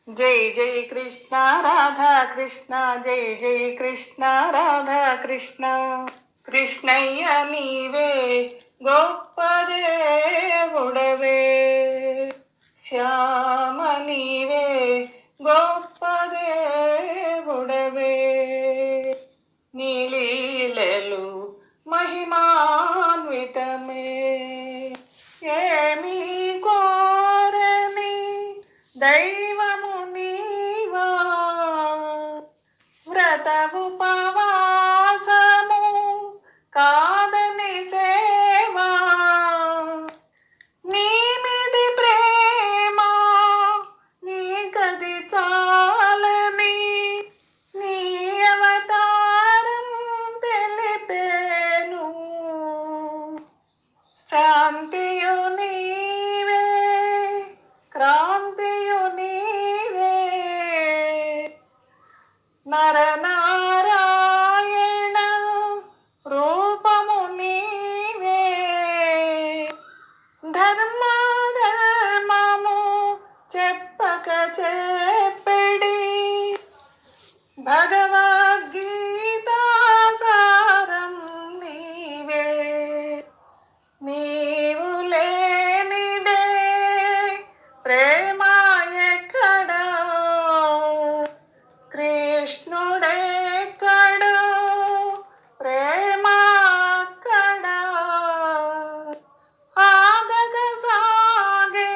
जय जय कृष्ण राधा कृष्ण जय जय कृष्ण राधा कृष्ण कृष्णय्य नीवे గొప్ప దేవుడవే శ్యామ నీవే గొప్ప దేవుడవే నీ లీలలు మహిమాన్వితమే ఏమీ కోరని దైవము నీవా వ్రత ఉపవాసము కాదని సేవా నీ మీది ప్రేమ నీ కది చాలని నీ అవతారం తెలిపేను శాంతియు నీవే క్రాంతియు నీవే నరనారాయణ రూపము నీవే ధర్మము చెప్పక చెప్పడి భగవద్గీత సారం నీవే నీవు లేనిదే ప్రేమ ఎక్కడా కృష్ణుడెక్కడో ప్రేమ అక్కడా ఆగగ సాగే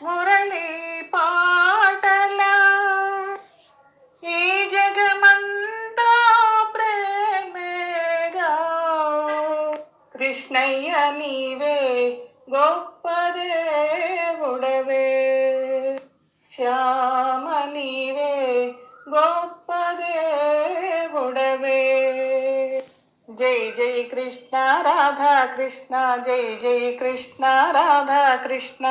మురళి పాటల ఈ జగమంతా ప్రేమేగా కృష్ణయ్య నీవే గొప్ప దేవుడవే శ్యామ నీవే గొప్ప దేవుడవే జై జై కృష్ణ రాధా కృష్ణ జై జై కృష్ణ రాధా కృష్ణ